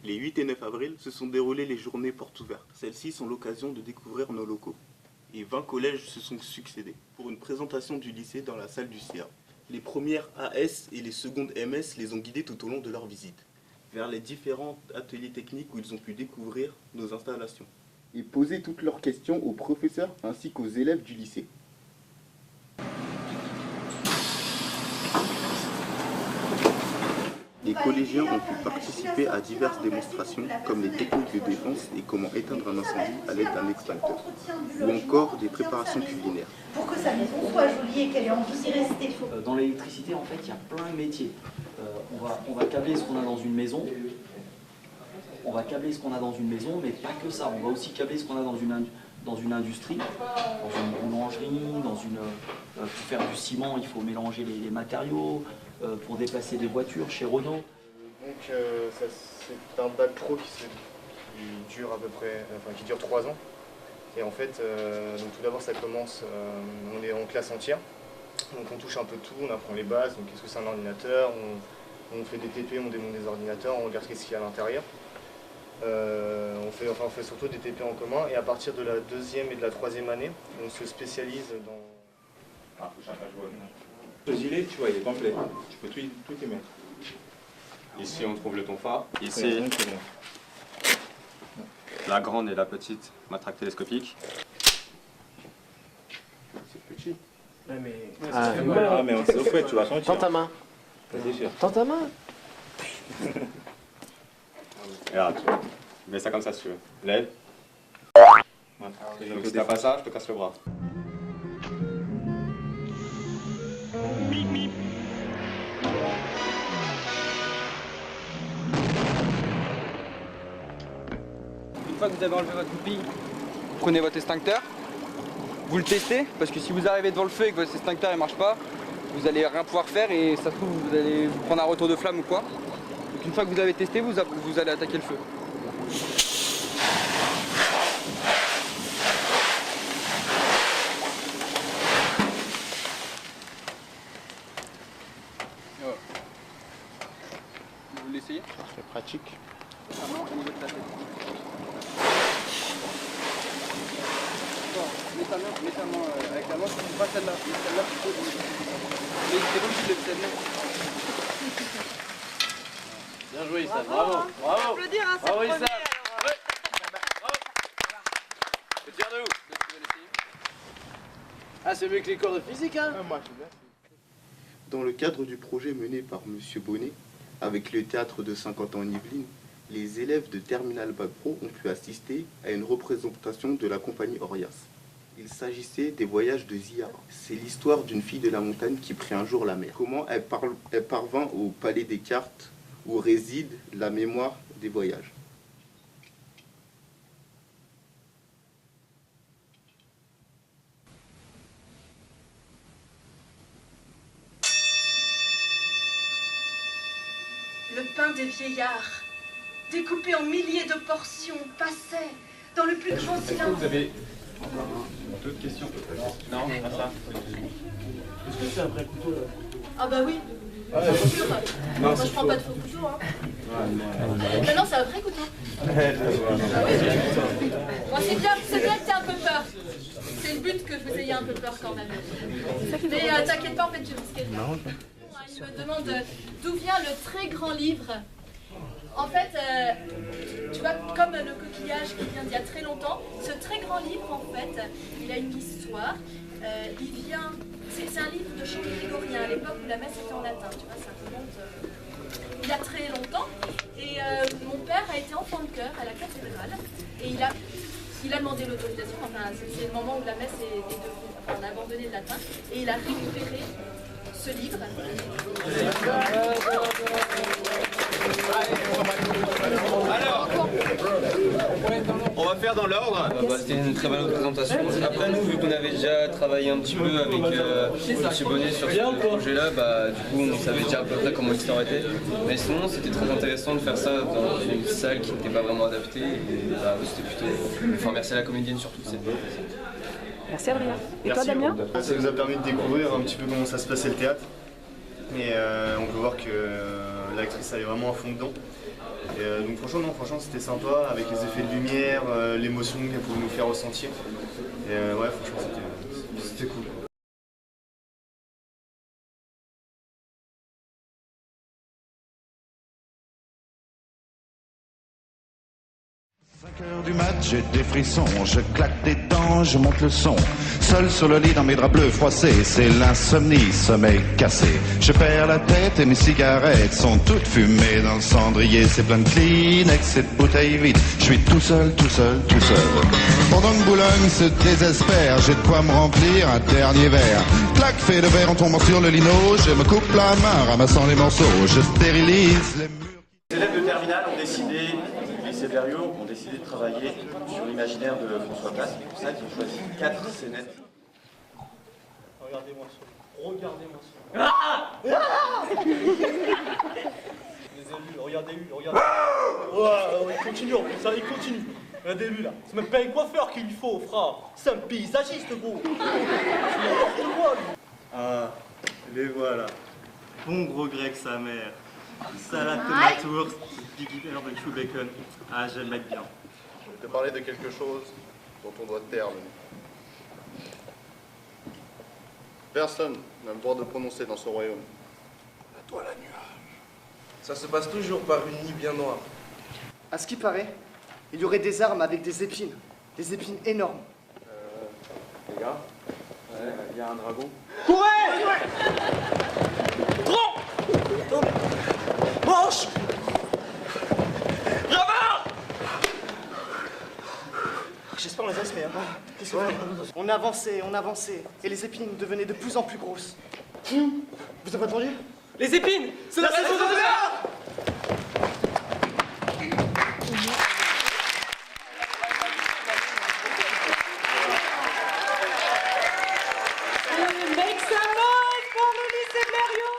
Les 8 et 9 avril se sont déroulées les journées portes ouvertes. Celles-ci sont l'occasion de découvrir nos locaux. Et 20 collèges se sont succédés pour une présentation du lycée dans la salle du CA. Les premières AS et les secondes MS les ont guidés tout au long de leur visite, vers les différents ateliers techniques où ils ont pu découvrir nos installations et poser toutes leurs questions aux professeurs ainsi qu'aux élèves du lycée. Les collégiens ont pu participer à diverses démonstrations comme les techniques de défense et comment éteindre un incendie à l'aide d'un extincteur, ou encore des préparations culinaires. Pour que sa maison soit jolie et qu'elle ait envie d'y rester. Dans l'électricité, en fait, il y a plein de métiers. On va câbler ce qu'on a dans une maison. On va câbler ce qu'on a dans une maison, mais pas que ça. On va aussi câbler ce qu'on a dans une industrie, dans une boulangerie, pour faire du ciment, il faut mélanger les matériaux, pour déplacer des voitures chez Renault. Donc c'est un bac pro qui dure à peu près, qui dure 3 ans. Et en fait, donc tout d'abord ça commence, on est en classe entière, donc on touche un peu tout, on apprend les bases, donc qu'est-ce que c'est un ordinateur, on fait des TP, on démonte des ordinateurs, on regarde qu'est-ce qu'il y a à l'intérieur. On fait surtout des TP en commun, et à partir de la 2e et de la 3e année, on se spécialise dans... Le gilet, tu vois, il est complet. Tu peux tout y mettre. Ici, on trouve le tonfa. Ici, la grande et la petite matraque télescopique. C'est petit. Ouais, mais... mais on au fait, tu vas sentir. Tends ta main. Tends ta main. Regarde, tu mets ça comme ça si tu veux. Lève. Donc si t'as pas ça, je te casse le bras. Une fois que vous avez enlevé votre goupille, vous prenez votre extincteur, vous le testez, parce que si vous arrivez devant le feu et que votre extincteur ne marche pas, vous allez rien pouvoir faire et ça se trouve vous allez vous prendre un retour de flamme ou quoi. Donc une fois que vous avez testé, vous allez attaquer le feu. Voilà. Vous l'essayez? C'est pratique. Au niveau de la tête. Mets ta main avec la main, pas celle-là, celle-là plutôt. Mais c'est bon, tu lèves celle-là. Bien joué, Issa, bravo, bravo. Applaudir, hein, c'est bravo, le Issa. premier. Tire de où? Ah, c'est mieux que les cours de physique, hein? Dans le cadre du projet mené par M. Bonnet, avec le théâtre de Saint-Quentin-en-Yvelines, les élèves de Terminal Bac Pro ont pu assister à une représentation de la compagnie Orias. Il s'agissait des voyages de Zia. C'est l'histoire d'une fille de la montagne qui prit un jour la mer. Comment elle parvint au palais des cartes où réside la mémoire des voyages. Le pain des vieillards, découpé en milliers de portions, passait dans le plus grand silence. Vous avez d'autres questions? Non, pas ça. Est-ce que c'est un vrai couteau, là? Ah bah oui, c'est sûr. Moi je prends pas de faux couteau. Hein. Mais non, c'est un vrai couteau. Bon, c'est bien que t'aies un peu peur. C'est le but que vous ayez un peu peur quand même. Mais t'inquiète pas, en fait, je risquais de... Il me demande d'où vient le très grand livre. En fait, tu vois, comme le coquillage qui vient d'il y a très longtemps, ce très grand livre, en fait, il a une histoire. Il vient... C'est un livre de chant grégorien, à l'époque où la messe était en latin. Tu vois, ça remonte il y a très longtemps. Et mon père a été enfant de chœur à la cathédrale. Et il a demandé l'autorisation. Enfin, c'est le moment où la messe est devenue... Enfin, on a abandonné le latin. Et il a récupéré ce livre. On va faire dans l'ordre. C'était une très bonne présentation. Après nous, vu qu'on avait déjà travaillé un petit peu avec M. Bonnet sur ce projet-là, du coup on savait déjà à peu près comment l'histoire était. Mais sinon c'était très intéressant de faire ça dans une salle qui n'était pas vraiment adaptée. Et c'était plutôt... Enfin merci à la comédienne surtout. Merci Adrien. Et Merci, toi Damien? Ça nous a permis de découvrir un petit peu comment ça se passait le théâtre. Et on peut voir que l'actrice elle est vraiment à fond dedans. Et donc franchement c'était sympa avec les effets de lumière, l'émotion qu'elle pouvait nous faire ressentir. Et ouais franchement c'était cool. 5 heures du mat, j'ai des frissons, je claque des dents, je monte le son. Seul sur le lit dans mes draps bleus froissés, c'est l'insomnie, sommeil cassé. Je perds la tête et mes cigarettes sont toutes fumées dans le cendrier. C'est plein de Kleenex, cette bouteille vide, je suis tout seul, tout seul, tout seul. Pendant que Boulogne se désespère, j'ai de quoi me remplir un dernier verre. Clac, fait de verre en tombant sur le lino, je me coupe la main ramassant les morceaux, je stérilise les murs. Les élèves de terminale ont décidé, lycée Berriot, ont décidé de travailler sur l'imaginaire de François Place. C'est pour ça qu'ils ont choisi 4 scénettes. Regardez-moi ça. Regardez-moi ça. Les élus, regardez-lui, regardez. Il continue en plus, ça, il continue. Regardez-lui là. C'est même pas un coiffeur qu'il lui faut, frère. C'est un paysagiste, gros. Ah, les voilà. Bon gros grec sa mère. Salade tomate ours, Biggie Herb et chou bacon. Ah, j'aime mettre bien. Je vais te parler de quelque chose dont on doit taire le nom. Personne n'a le droit de prononcer dans ce royaume. À toi la nuage. Ça se passe toujours par une nuit bien noire. À ce qui paraît, il y aurait des armes avec des épines énormes. Les gars, il y a un dragon. Courez! Trop! Manche! Là-bas! J'espère on les a semés, hein. On avançait, et les épines devenaient de plus en plus grosses. Vous avez entendu? Les épines! C'est la saison de l'heure! Make some noise pour le lycée Blériot!